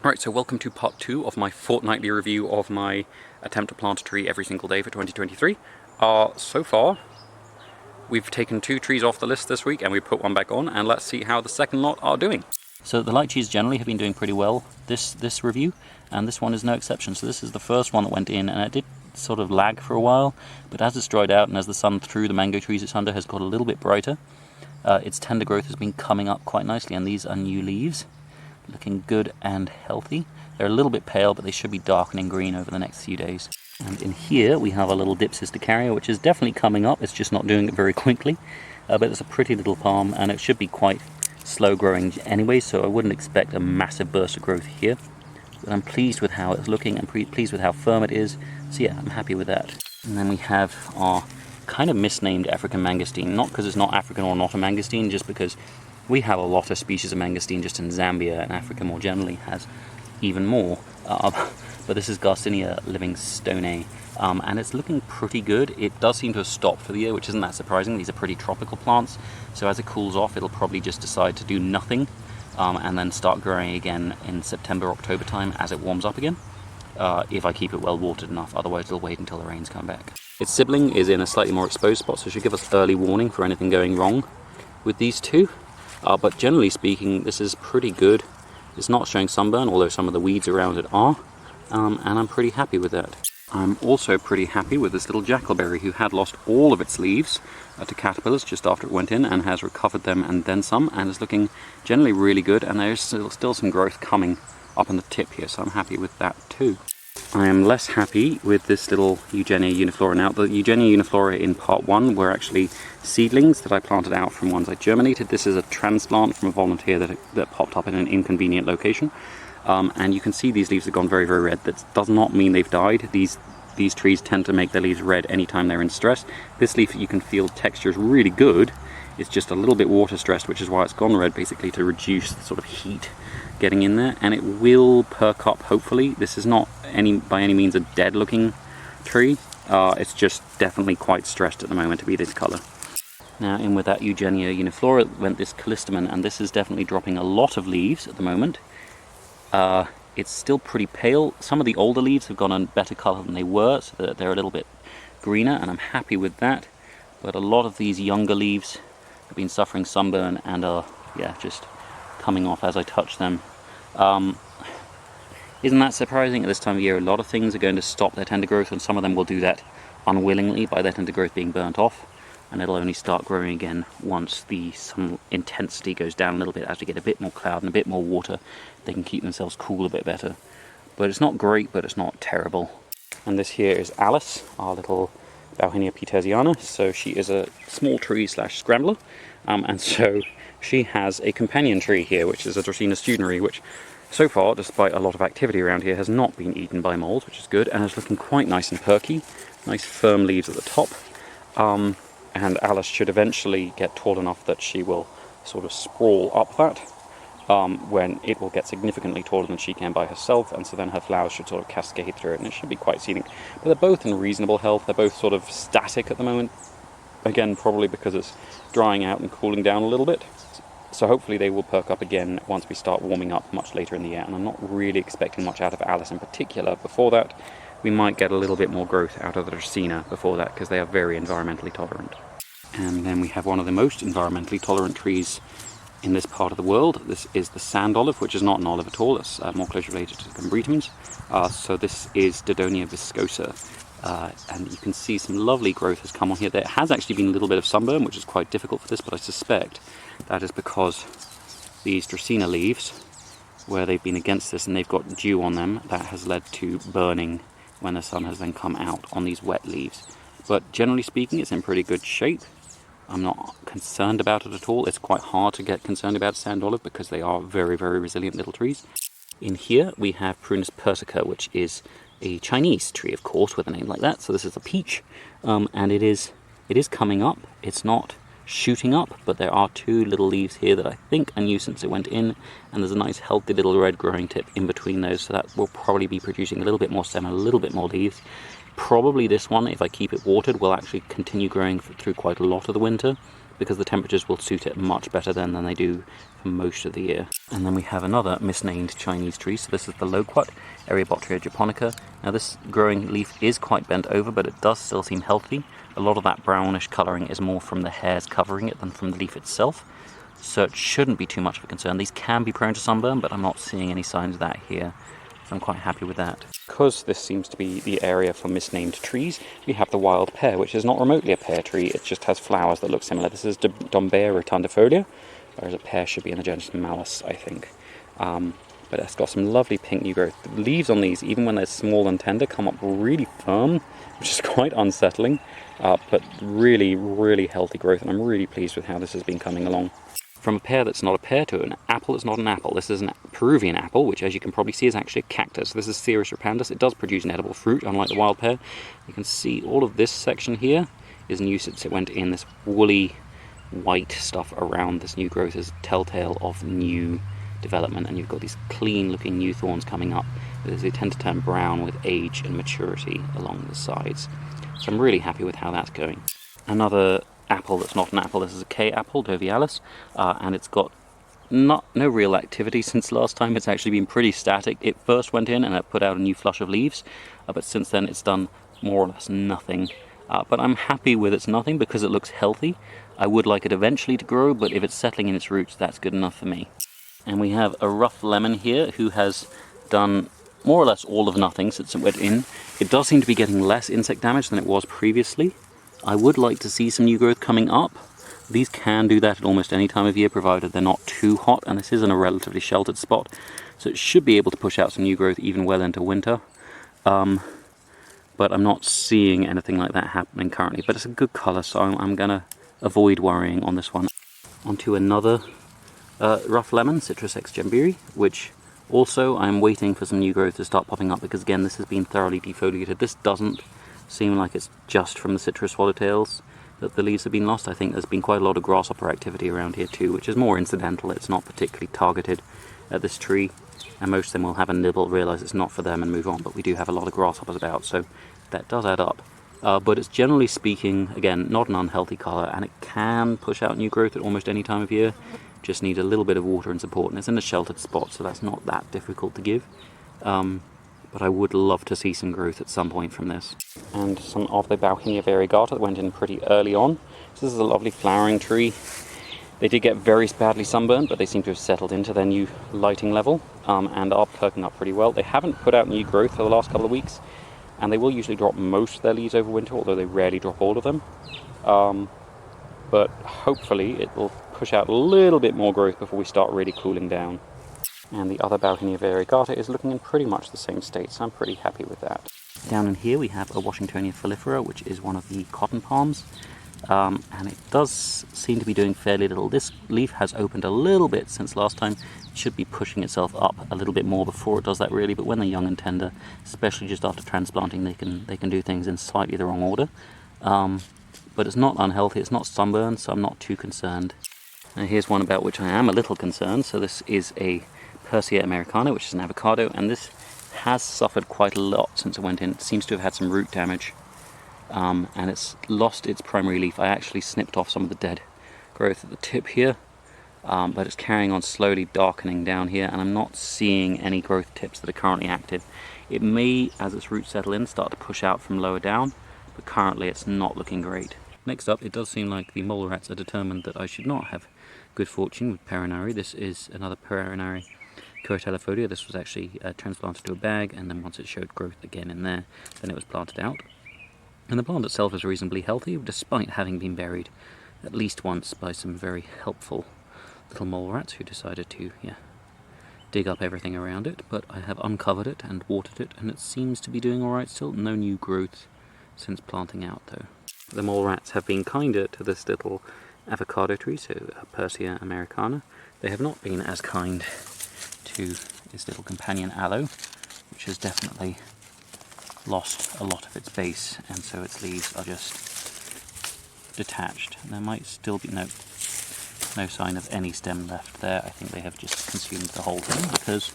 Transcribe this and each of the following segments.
Right, so welcome to part 2 of my fortnightly review of my attempt to plant a tree every single day for 2023. So far, we've taken 2 trees off the list this week and we put one back on, and let's see how the second lot are doing. So the lychees generally have been doing pretty well this review, and this one is no exception. So this is the first one that went in, and it did sort of lag for a while, but as it's dried out and as the sun through the mango trees it's under has got a little bit brighter, its tender growth has been coming up quite nicely, and these are new leaves. Looking good and healthy. They're a little bit pale, but they should be darkening green over the next few days. And in here we have a little Dipsisticaria, which is definitely coming up. It's just not doing it very quickly. But it's a pretty little palm, and it should be quite slow growing anyway, so I wouldn't expect a massive burst of growth here. But I'm pleased with how it's looking and pleased with how firm it is. So yeah, I'm happy with that. And then we have our kind of misnamed African mangosteen. Not because it's not African or not a mangosteen, just because we have a lot of species of mangosteen just in Zambia, and Africa more generally has even more. But this is Garcinia livingstoneae, and it's looking pretty good. It does seem to have stopped for the year, which isn't that surprising. These are pretty tropical plants, so as it cools off, it'll probably just decide to do nothing, and then start growing again in September, October time as it warms up again, if I keep it well watered enough. Otherwise, it'll wait until the rains come back. Its sibling is in a slightly more exposed spot, so it should give us early warning for anything going wrong with these two. But generally speaking, this is pretty good. It's not showing sunburn, although some of the weeds around it are, and I'm pretty happy with that. I'm also pretty happy with this little jackalberry, who had lost all of its leaves to caterpillars just after it went in, and has recovered them and then some, and is looking generally really good, and there's still some growth coming up on the tip here, so I'm happy with that too. I am less happy with this little Eugenia uniflora. Now, the Eugenia uniflora in part 1 were actually seedlings that I planted out from ones I germinated. This is a transplant from a volunteer that popped up in an inconvenient location. And you can see these leaves have gone very, very red. That does not mean they've died. These trees tend to make their leaves red anytime they're in stress. This leaf, you can feel texture is really good. It's just a little bit water stressed, which is why it's gone red, basically to reduce the sort of heat getting in there, and it will perk up hopefully. This is not by any means a dead looking tree. It's just definitely quite stressed at the moment to be this colour. Now in with that Eugenia uniflora went this callistemon, and this is definitely dropping a lot of leaves at the moment. It's still pretty pale. Some of the older leaves have gone a better colour than they were, so that they're a little bit greener, and I'm happy with that. But a lot of these younger leaves have been suffering sunburn and are just coming off as I touch them. Isn't that surprising? At this time of year, a lot of things are going to stop their tender growth, and some of them will do that unwillingly by their tender growth being burnt off, and it'll only start growing again once the sun intensity goes down a little bit. As we get a bit more cloud and a bit more water, they can keep themselves cool a bit better. But it's not great, but it's not terrible. And this here is Alice, our little Bauhinia petersiana. So she is a small tree slash scrambler, and so she has a companion tree here, which is a Dracaena studinarii, which so far, despite a lot of activity around here, has not been eaten by moles, which is good, and is looking quite nice and perky. Nice firm leaves at the top. And Alice should eventually get tall enough that she will sort of sprawl up that, when it will get significantly taller than she can by herself, and so then her flowers should sort of cascade through it, and it should be quite scenic. But they're both in reasonable health. They're both sort of static at the moment. Again, probably because it's drying out and cooling down a little bit. So hopefully they will perk up again once we start warming up much later in the year, and I'm not really expecting much out of Alice in particular before that. We might get a little bit more growth out of the Dracaena before that, because they are very environmentally tolerant. And then we have one of the most environmentally tolerant trees in this part of the world. This is the sand olive, which is not an olive at all. It's more closely related to the combretums. So this is Dodonia viscosa. And you can see some lovely growth has come on here. There has actually been a little bit of sunburn, which is quite difficult for this, but I suspect that is because these Dracaena leaves, where they've been against this and they've got dew on them, that has led to burning when the sun has then come out on these wet leaves. But generally speaking, it's in pretty good shape. I'm not concerned about it at all. It's quite hard to get concerned about sand olive because they are very, very resilient little trees. In here we have Prunus persica, which is a Chinese tree, of course, with a name like that. So this is a peach, and it is coming up. It's not shooting up, but there are 2 little leaves here that I think are new since it went in, and there's a nice healthy little red growing tip in between those, so that will probably be producing a little bit more stem and a little bit more leaves. Probably this one, if I keep it watered, will actually continue growing through quite a lot of the winter, because the temperatures will suit it much better then than they do for most of the year. And then we have another misnamed Chinese tree. So this is the loquat, Eriobotrya japonica. Now this growing leaf is quite bent over, but it does still seem healthy. A lot of that brownish colouring is more from the hairs covering it than from the leaf itself. So it shouldn't be too much of a concern. These can be prone to sunburn, but I'm not seeing any signs of that here. So I'm quite happy with that. Because this seems to be the area for misnamed trees, we have the wild pear, which is not remotely a pear tree, it just has flowers that look similar. This is Dombea rotundifolia, whereas a pear should be in the genus Malus, I think. But it's got some lovely pink new growth. The leaves on these, even when they're small and tender, come up really firm, which is quite unsettling, but really, really healthy growth, and I'm really pleased with how this has been coming along. From a pear that's not a pear to an apple that's not an apple. This is a Peruvian apple, which as you can probably see is actually a cactus. This is Cereus repandus. It does produce an edible fruit, unlike the wild pear. You can see all of this section here is new since it went in. This woolly white stuff around this new growth is telltale of new development, and you've got these clean looking new thorns coming up. They tend to turn brown with age and maturity along the sides. So I'm really happy with how that's going. Another apple that's not an apple, this is a K apple, Dovialis, and it's got no real activity since last time. It's actually been pretty static. It first went in and it put out a new flush of leaves, but since then it's done more or less nothing. But I'm happy with its nothing because it looks healthy. I would like it eventually to grow, but if it's settling in its roots, that's good enough for me. And we have a rough lemon here who has done more or less all of nothing since it went in. It does seem to be getting less insect damage than it was previously. I would like to see some new growth coming up. These can do that at almost any time of year, provided they're not too hot, and this is in a relatively sheltered spot, so it should be able to push out some new growth even well into winter. But I'm not seeing anything like that happening currently, but it's a good colour, so I'm going to avoid worrying on this one. Onto another rough lemon, Citrus X Jambiri, which also I'm waiting for some new growth to start popping up, because again this has been thoroughly defoliated. This doesn't seem like it's just from the citrus swallowtails that the leaves have been lost. I think there's been quite a lot of grasshopper activity around here too, which is more incidental. It's not particularly targeted at this tree, and most of them will have a nibble, realise it's not for them and move on, but we do have a lot of grasshoppers about, so that does add up. But it's generally speaking, again, not an unhealthy colour, and it can push out new growth at almost any time of year. Just need a little bit of water and support, and it's in a sheltered spot, so that's not that difficult to give. But I would love to see some growth at some point from this. And some of the Bauhinia variegata that went in pretty early on. So this is a lovely flowering tree. They did get very badly sunburned, but they seem to have settled into their new lighting level and are perking up pretty well. They haven't put out new growth for the last couple of weeks, and they will usually drop most of their leaves over winter, although they rarely drop all of them. But hopefully it will push out a little bit more growth before we start really cooling down. And the other Bauhinia variegata is looking in pretty much the same state, so I'm pretty happy with that. Down in here we have a Washingtonia foliifera, which is one of the cotton palms, and it does seem to be doing fairly little. This leaf has opened a little bit since last time. It should be pushing itself up a little bit more before it does that really, but when they're young and tender, especially just after transplanting, they can do things in slightly the wrong order. But it's not unhealthy, it's not sunburned, so I'm not too concerned. Now here's one about which I am a little concerned. So this is a Persea americana, which is an avocado, and this has suffered quite a lot since it went in. It seems to have had some root damage, and it's lost its primary leaf. I actually snipped off some of the dead growth at the tip here, but it's carrying on slowly darkening down here, and I'm not seeing any growth tips that are currently active. It may, as its roots settle in, start to push out from lower down, but currently it's not looking great. Next up, it does seem like the molerats are determined that I should not have good fortune with Perinari. This is another Perinari Coetellifolia. This was actually transplanted to a bag, and then once it showed growth again in there, then it was planted out. And the plant itself is reasonably healthy, despite having been buried at least once by some very helpful little molerats who decided to dig up everything around it. But I have uncovered it and watered it, and it seems to be doing alright still. No new growth since planting out though. The molerats have been kinder to this little avocado tree, so Persea americana. They have not been as kind to its little companion Aloe, which has definitely lost a lot of its base, and so its leaves are just detached. There might still be no sign of any stem left there. I think they have just consumed the whole thing, because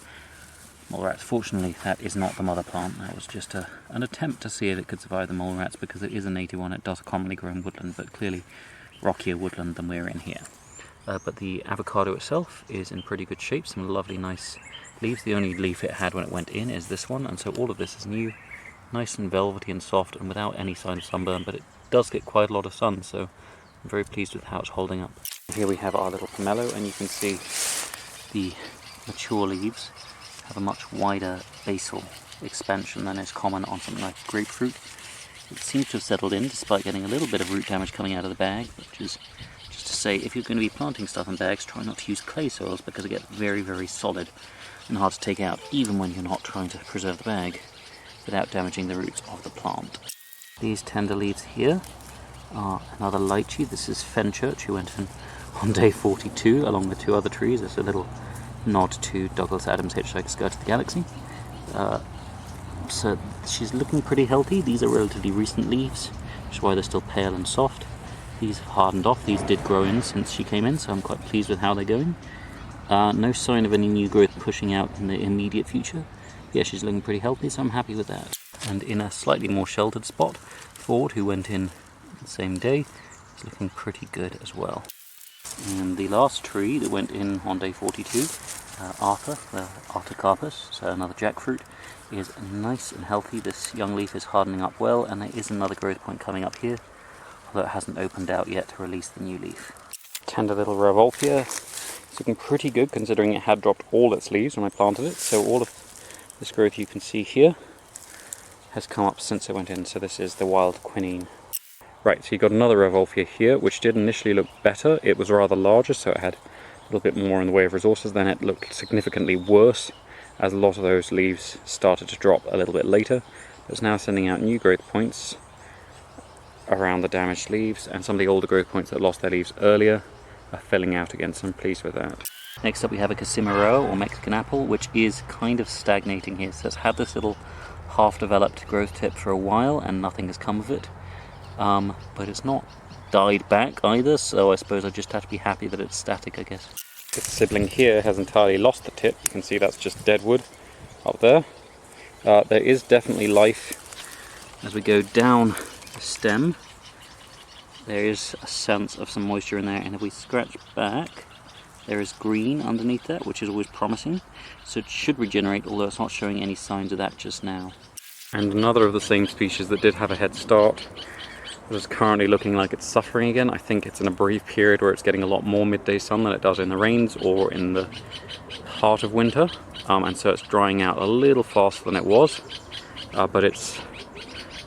molerats, fortunately, that is not the mother plant. That was just an attempt to see if it could survive the molerats, because it is a native one. It does commonly grow in woodland, but clearly rockier woodland than we're in here. But the avocado itself is in pretty good shape, some lovely nice leaves. The only leaf it had when it went in is this one, and so all of this is new, nice and velvety and soft and without any sign of sunburn, but it does get quite a lot of sun, so I'm very pleased with how it's holding up. Here we have our little pomelo, and you can see the mature leaves have a much wider basal expansion than is common on something like grapefruit. It seems to have settled in despite getting a little bit of root damage coming out of the bag, which is just to say if you're going to be planting stuff in bags, try not to use clay soils because it gets very, very solid and hard to take out even when you're not trying to preserve the bag without damaging the roots of the plant. These tender leaves here are another lychee. This is Fenchurch, who went in on day 42 along with two other trees. It's a little nod to Douglas Adams' Hitchhiker's Guide to the Galaxy. So she's looking pretty healthy. These are relatively recent leaves, which is why they're still pale and soft. These have hardened off. These did grow in since she came in, so I'm quite pleased with how they're going. No sign of any new growth pushing out in the immediate future. Yeah, she's looking pretty healthy, so I'm happy with that. And in a slightly more sheltered spot, Ford, who went in the same day, is looking pretty good as well. And the last tree that went in on day 42, Arthur, the Artocarpus, so another jackfruit, is nice and healthy. This young leaf is hardening up well, and there is another growth point coming up here, although it hasn't opened out yet to release the new leaf. Tender little Revolfia. It's looking pretty good considering it had dropped all its leaves when I planted it, so all of this growth you can see here has come up since it went in, so this is the wild quinine. Right, so you got another Revolfia here, which did initially look better. It was rather larger, so it had a little bit more in the way of resources. Then it looked significantly worse as a lot of those leaves started to drop a little bit later. It's now sending out new growth points around the damaged leaves, and some of the older growth points that lost their leaves earlier are filling out again, so I'm pleased with that. Next up we have a Casimaroa, or Mexican apple, which is kind of stagnating here. So it's had this little half-developed growth tip for a while and nothing has come of it. But it's not died back either, so I suppose I just have to be happy that it's static, I guess. This sibling here has entirely lost the tip. You can see that's just dead wood up there. There is definitely life as we go down the stem. There is a sense of some moisture in there, and if we scratch back, there is green underneath that, which is always promising. So it should regenerate, although it's not showing any signs of that just now. And another of the same species that did have a head start, but is currently looking like it's suffering again. I think it's in a brief period where it's getting a lot more midday sun than it does in the rains or in the heart of winter, and so it's drying out a little faster than it was, but it's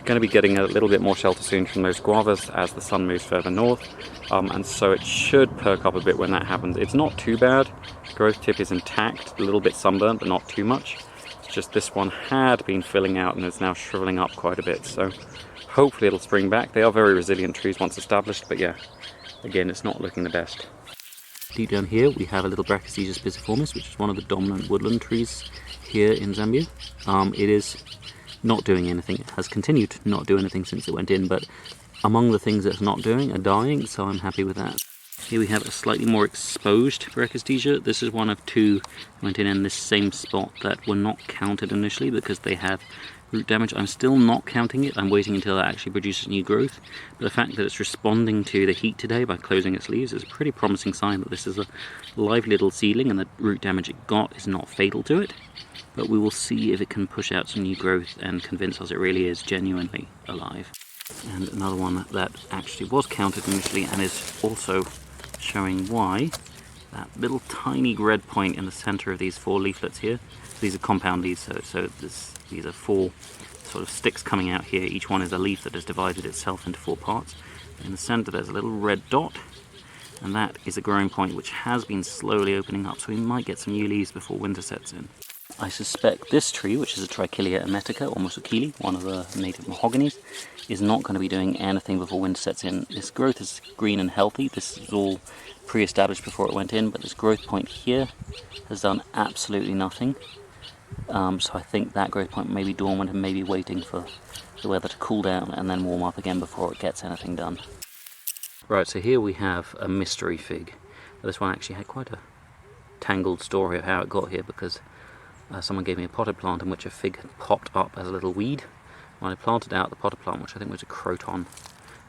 going to be getting a little bit more shelter soon from those guavas as the sun moves further north, and so it should perk up a bit when that happens. It's not too bad. Growth tip is intact, a little bit sunburned, but not too much. It's just this one had been filling out and is now shriveling up quite a bit, so hopefully it'll spring back. They are very resilient trees once established, but yeah, again, it's not looking the best. Deep down here we have a little Brachystegia spiciformis, which is one of the dominant woodland trees here in Zambia. It is not doing anything. It has continued to not do anything since it went in, but among the things that it's not doing are dying, so I'm happy with that. Here we have a slightly more exposed Brachystegia. This is one of two that went in this same spot that were not counted initially because they have root damage. I'm still not counting it. I'm waiting until it actually produces new growth. But the fact that it's responding to the heat today by closing its leaves is a pretty promising sign that this is a lively little seedling and the root damage it got is not fatal to it. But we will see if it can push out some new growth and convince us it really is genuinely alive. And another one that actually was counted initially and is also showing why. That little tiny red point in the center of these four leaflets here. These are compound leaves, so these are four sort of sticks coming out here. Each one is a leaf that has divided itself into four parts. In the center there's a little red dot, and that is a growing point which has been slowly opening up, so we might get some new leaves before winter sets in. I suspect this tree, which is a Trichilia emetica, or musukili, one of the native mahoganies, is not going to be doing anything before winter sets in. This growth is green and healthy. This is all pre-established before it went in, but this growth point here has done absolutely nothing. So I think that growth point may be dormant and maybe waiting for the weather to cool down and then warm up again before it gets anything done. Right, so here we have a mystery fig. This one actually had quite a tangled story of how it got here, because someone gave me a potted plant in which a fig had popped up as a little weed. When I planted out the potted plant, which I think was a croton,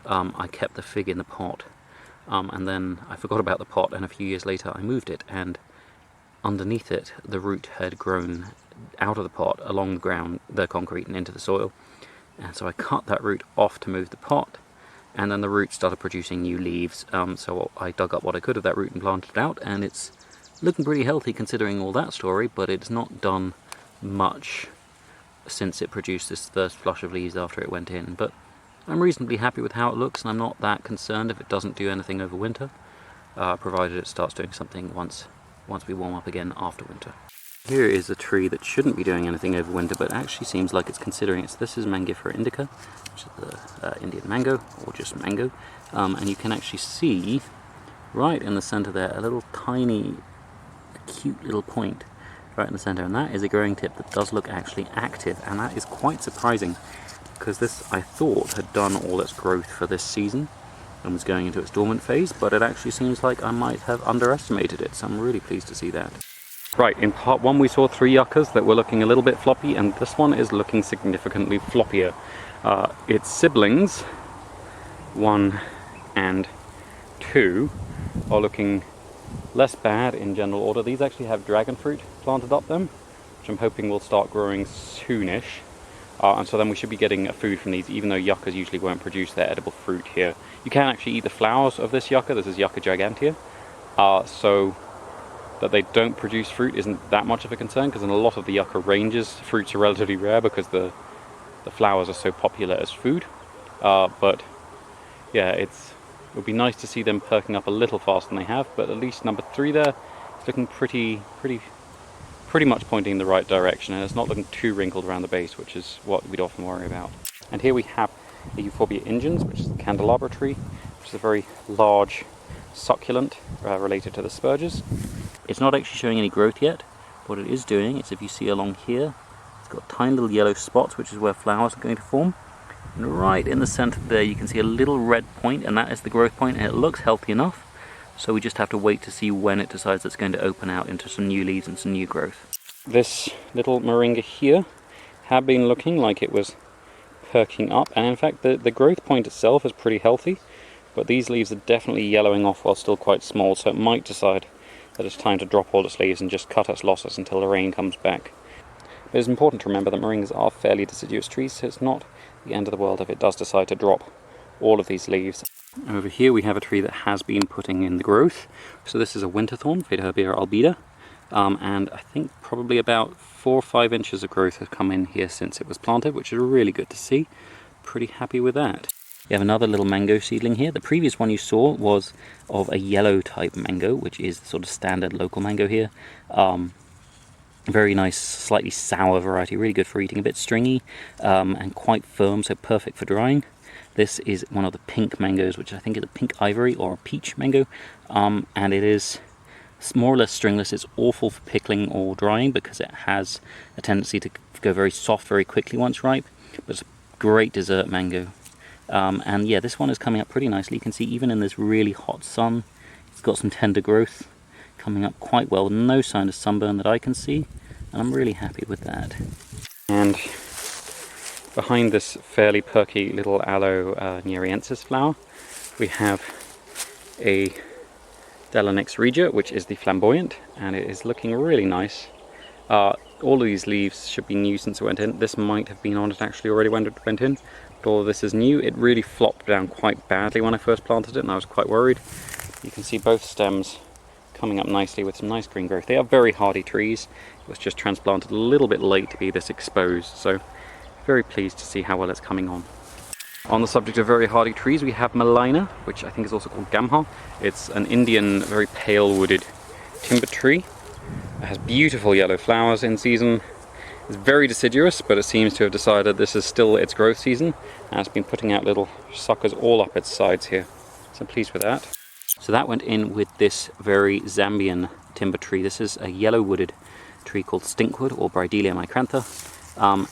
I kept the fig in the pot and then I forgot about the pot, and a few years later I moved it, and underneath it the root had grown out of the pot along the ground, the concrete, and into the soil. And so I cut that root off to move the pot, and then the root started producing new leaves. So I dug up what I could of that root and planted it out, and it's looking pretty healthy considering all that story, but it's not done much since it produced this first flush of leaves after it went in. But I'm reasonably happy with how it looks, and I'm not that concerned if it doesn't do anything over winter, provided it starts doing something once we warm up again after winter. Here is a tree that shouldn't be doing anything over winter, but actually seems like it's considering it. So this is Mangifera indica, which is the Indian mango, or just mango. And you can actually see, right in the center there, a little tiny, cute little point right in the center. And that is a growing tip that does look actually active. And that is quite surprising, because this, I thought, had done all its growth for this season and was going into its dormant phase, but it actually seems like I might have underestimated it, so I'm really pleased to see that. Right, in part 1 we saw 3 yuccas that were looking a little bit floppy, and this one is looking significantly floppier. Its siblings, 1 and 2, are looking less bad in general order. These actually have dragon fruit planted up them, which I'm hoping will start growing soonish. And so then we should be getting a food from these, even though yuccas usually won't produce their edible fruit here. You can actually eat the flowers of this yucca. This is Yucca gigantea. So that they don't produce fruit isn't that much of a concern, because in a lot of the yucca ranges, fruits are relatively rare because the flowers are so popular as food. But yeah, it would be nice to see them perking up a little faster than they have, but at least number 3 there is looking pretty much pointing in the right direction, and it's not looking too wrinkled around the base, which is what we'd often worry about. And here we have the Euphorbia ingens, which is the candelabra tree, which is a very large succulent related to the spurges. It's not actually showing any growth yet. What it is doing is, if you see along here, it's got tiny little yellow spots, which is where flowers are going to form. And right in the center there you can see a little red point, and that is the growth point, and it looks healthy enough. So we just have to wait to see when it decides it's going to open out into some new leaves and some new growth. This little moringa here had been looking like it was perking up, and in fact the growth point itself is pretty healthy, but these leaves are definitely yellowing off while still quite small, so it might decide that it's time to drop all its leaves and just cut its losses until the rain comes back. But it's important to remember that moringas are fairly deciduous trees, so it's not the end of the world if it does decide to drop all of these leaves. Over here we have a tree that has been putting in the growth. So this is a winter thorn, Faderherbia albida, and I think probably about 4 or 5 inches of growth has come in here since it was planted, which is really good to see. Pretty happy with that. You have another little mango seedling here. The previous one you saw was of a yellow type mango, which is the sort of standard local mango here. Very nice, slightly sour variety, really good for eating, a bit stringy and quite firm, so perfect for drying. This is one of the pink mangoes, which I think is a pink ivory or a peach mango, and it is more or less stringless. It's awful for pickling or drying because it has a tendency to go very soft very quickly once ripe, but it's a great dessert mango. And yeah, this one is coming up pretty nicely. You can see even in this really hot sun, it's got some tender growth coming up quite well. No sign of sunburn that I can see, and I'm really happy with that. And behind this fairly perky little Aloe neriensis flower, we have a Delanix regia, which is the flamboyant, and it is looking really nice. All of these leaves should be new since it went in. This might have been on it actually already when it went in, but all of this is new. It really flopped down quite badly when I first planted it, and I was quite worried. You can see both stems coming up nicely with some nice green growth. They are very hardy trees. It was just transplanted a little bit late to be this exposed, so very pleased to see how well it's coming on. On the subject of very hardy trees, we have Malina, which I think is also called Gamha. It's an Indian, very pale wooded timber tree. It has beautiful yellow flowers in season. It's very deciduous, but it seems to have decided this is still its growth season, and it's been putting out little suckers all up its sides here. So I'm pleased with that. So that went in with this very Zambian timber tree. This is a yellow wooded tree called stinkwood, or Bridelia micrantha,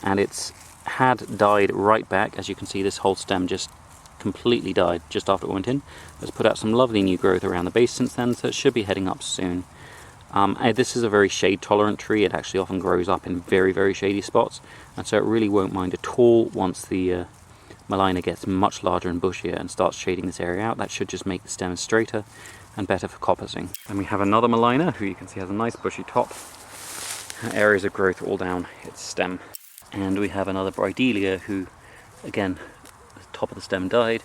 and it's had died right back. As you can see, this whole stem just completely died just after it went in. It's put out some lovely new growth around the base since then, so it should be heading up soon. This is a very shade tolerant tree. It actually often grows up in very, very shady spots, and so it really won't mind at all once the Malina gets much larger and bushier and starts shading this area out, that should just make the stem straighter and better for coppicing. And we have another Malina who you can see has a nice bushy top, areas of growth all down its stem. And we have another Brydelia who, again, the top of the stem died,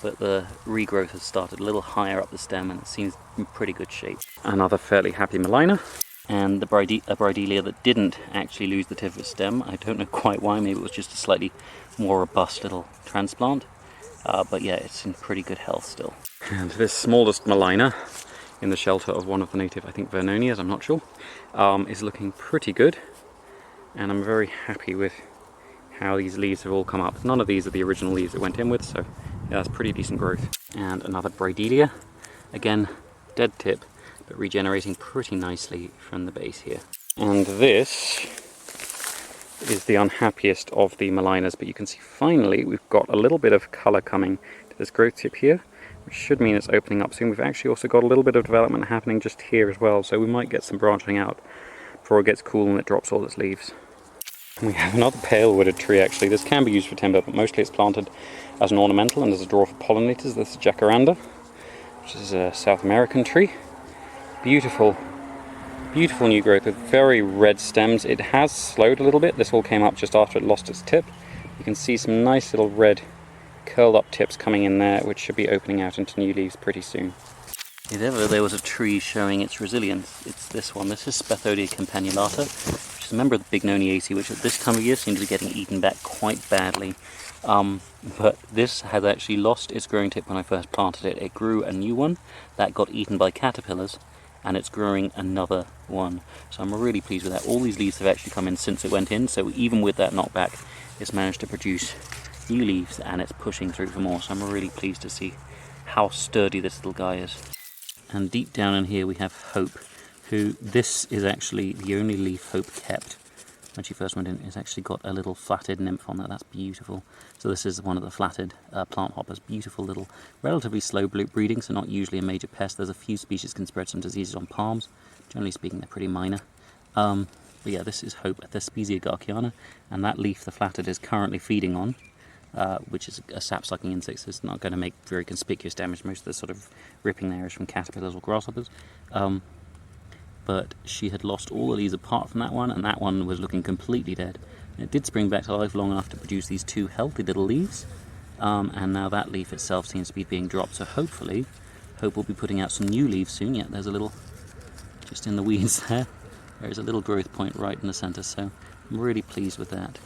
but the regrowth has started a little higher up the stem and it seems in pretty good shape. Another fairly happy Malina. And a Brydelia that didn't actually lose the tip of its stem. I don't know quite why, maybe it was just a slightly more robust little transplant. But yeah, it's in pretty good health still. And this smallest Malina, in the shelter of one of the native, I think, Vernonias, I'm not sure, is looking pretty good. And I'm very happy with how these leaves have all come up. None of these are the original leaves it went in with, so yeah, that's pretty decent growth. And another Brydelia, again, dead tip, but regenerating pretty nicely from the base here. And this is the unhappiest of the Malinas, but you can see finally we've got a little bit of colour coming to this growth tip here, which should mean it's opening up soon. We've actually also got a little bit of development happening just here as well, so we might get some branching out before it gets cool and it drops all its leaves. And we have another pale wooded tree actually. This can be used for timber, but mostly it's planted as an ornamental and as a draw for pollinators. This is Jacaranda, which is a South American tree. Beautiful, beautiful new growth with very red stems. It has slowed a little bit. This all came up just after it lost its tip. You can see some nice little red curled up tips coming in there, which should be opening out into new leaves pretty soon. If ever there was a tree showing its resilience, it's this one. This is Spathodia campanulata, which is a member of the Bignoniaceae, which at this time of year seems to be getting eaten back quite badly. But this has actually lost its growing tip when I first planted it. It grew a new one that got eaten by caterpillars, and it's growing another one. So I'm really pleased with that. All these leaves have actually come in since it went in, so even with that knockback, it's managed to produce new leaves and it's pushing through for more. So I'm really pleased to see how sturdy this little guy is. And deep down in here we have Hope, who, this is actually the only leaf Hope kept when she first went in. It's actually got a little flatted nymph on there. That's beautiful. So this is one of the flatted plant hoppers. Beautiful little, relatively slow breeding, so not usually a major pest. There's a few species can spread some diseases on palms. Generally speaking, they're pretty minor. But yeah, this is Hope, Thespesia garciana, and that leaf the flatted is currently feeding on, which is a sap-sucking insect, so it's not going to make very conspicuous damage. Most of the sort of ripping there is from caterpillars or grasshoppers. But she had lost all the leaves apart from that one, and that one was looking completely dead. And it did spring back to life long enough to produce these two healthy little leaves, and now that leaf itself seems to be being dropped, so hopefully Hope will be putting out some new leaves soon. Yeah, there's a little, just in the weeds there, there's a little growth point right in the centre, so I'm really pleased with that.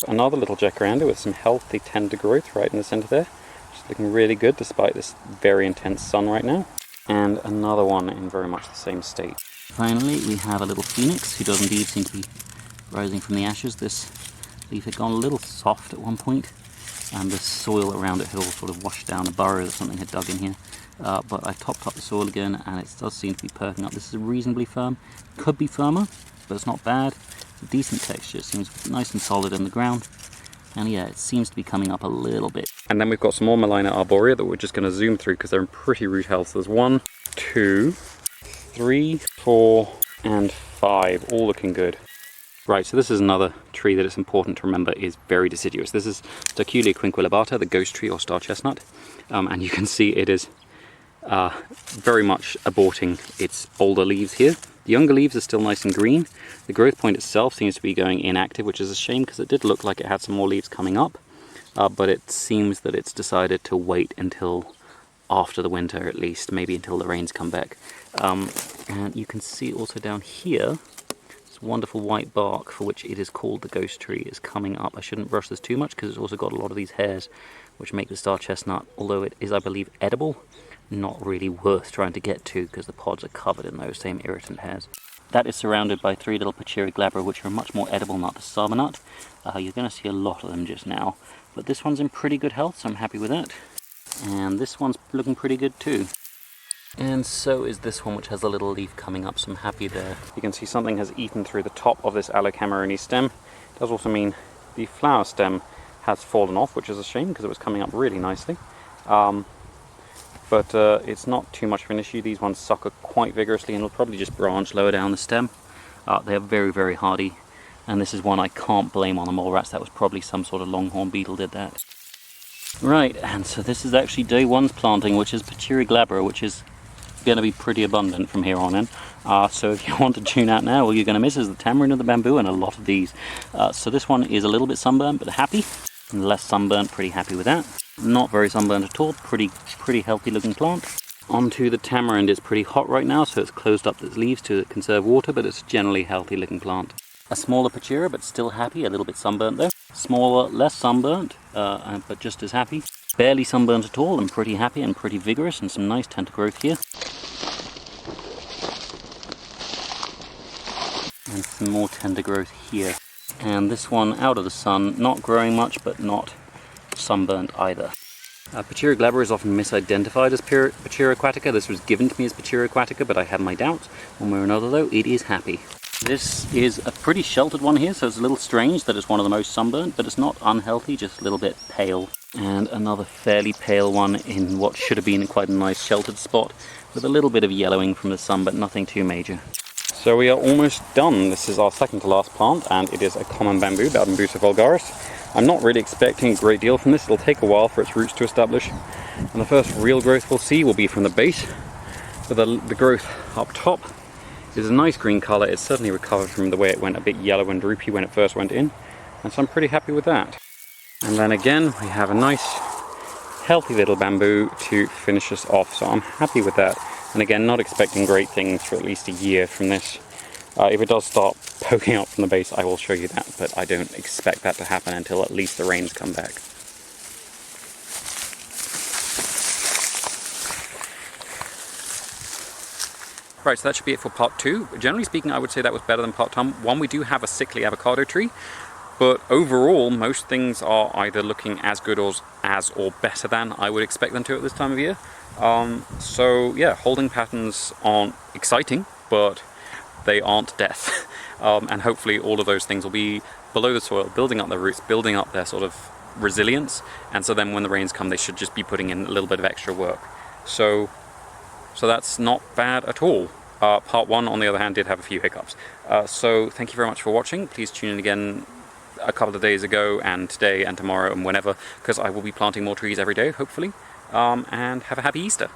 Another little Jacaranda with some healthy tender growth right in the centre there, just looking really good despite this very intense sun right now. And another one in very much the same state. Finally, we have a little phoenix who does indeed seem to be rising from the ashes. This leaf had gone a little soft at one point, and the soil around it had all sort of washed down. A burrow or something had dug in here. But I topped up the soil again, and it does seem to be perking up. This is reasonably firm. Could be firmer, but it's not bad. It's a decent texture. It seems nice and solid in the ground. And yeah, it seems to be coming up a little bit. And then we've got some more Malina arborea that we're just going to zoom through because they're in pretty rude health. There's 1, 2, 3, 4, and 5, all looking good. Right, so this is another tree that it's important to remember is very deciduous. This is Sterculia quinquillabata, the ghost tree or star chestnut. And you can see it is very much aborting its older leaves here. The younger leaves are still nice and green. The growth point itself seems to be going inactive, which is a shame because it did look like it had some more leaves coming up. But it seems that it's decided to wait until after the winter at least, maybe until the rains come back. And you can see also down here, this wonderful white bark for which it is called the ghost tree is coming up. I shouldn't brush this too much because it's also got a lot of these hairs which make the star chestnut, although it is, I believe, edible, not really worth trying to get to because the pods are covered in those same irritant hairs. That is surrounded by 3 little Pachira glabra, which are a much more edible nut, the saba nut. You're going to see a lot of them just now, but this one's in pretty good health, so I'm happy with that. And this one's looking pretty good too. And so is this one, which has a little leaf coming up, so I'm happy there. You can see something has eaten through the top of this Aloe cameroni stem. It does also mean the flower stem has fallen off, which is a shame because it was coming up really nicely. But it's not too much of an issue. These ones sucker quite vigorously and will probably just branch lower down the stem. They're very, very hardy. And this is one I can't blame on the molerats. That was probably some sort of longhorn beetle did that. Right, and so this is actually day one's planting, which is Pachira glabra, which is going to be pretty abundant from here on in. So if you want to tune out now, all you're going to miss is the tamarind and the bamboo and a lot of these. So this one is a little bit sunburnt, but happy. And less sunburnt, pretty happy with that. Not very sunburnt at all, pretty healthy looking plant. Onto the tamarind. It's pretty hot right now, so it's closed up its leaves to conserve water, but it's a generally healthy looking plant. A smaller Pachira, but still happy, a little bit sunburnt though. Smaller, less sunburnt, but just as happy. Barely sunburnt at all, and pretty happy and pretty vigorous, and some nice tender growth here. And some more tender growth here. And this one out of the sun, not growing much, but not sunburnt either. Pachira glabra is often misidentified as Pachira aquatica. This was given to me as Pachira aquatica, but I have my doubts. One way or another though, it is happy. This is a pretty sheltered one here, so it's a little strange that it's one of the most sunburnt, but it's not unhealthy, just a little bit pale. And another fairly pale one in what should have been quite a nice sheltered spot, with a little bit of yellowing from the sun, but nothing too major. So we are almost done. This is our second to last plant, and it is a common bamboo, Bambusa vulgaris. I'm not really expecting a great deal from this. It'll take a while for its roots to establish, and the first real growth we'll see will be from the base. But the growth up top is a nice green colour. It's certainly recovered from the way it went a bit yellow and droopy when it first went in, and so I'm pretty happy with that. And then again we have a nice healthy little bamboo to finish us off, so I'm happy with that. And again, not expecting great things for at least a year from this. If it does start poking out from the base, I will show you that, but I don't expect that to happen until at least the rains come back. Right, so that should be it for part 2. Generally speaking, I would say that was better than part 1. We do have a sickly avocado tree, but overall, most things are either looking as good or better than I would expect them to at this time of year. So yeah, holding patterns aren't exciting, but they aren't death. And hopefully all of those things will be below the soil, building up their roots, building up their sort of resilience, and so then when the rains come, they should just be putting in a little bit of extra work. So that's not bad at all. Part 1, on the other hand, did have a few hiccups. So thank you very much for watching. Please tune in again a couple of days ago, and today, and tomorrow, and whenever, because I will be planting more trees every day, hopefully. And have a happy Easter.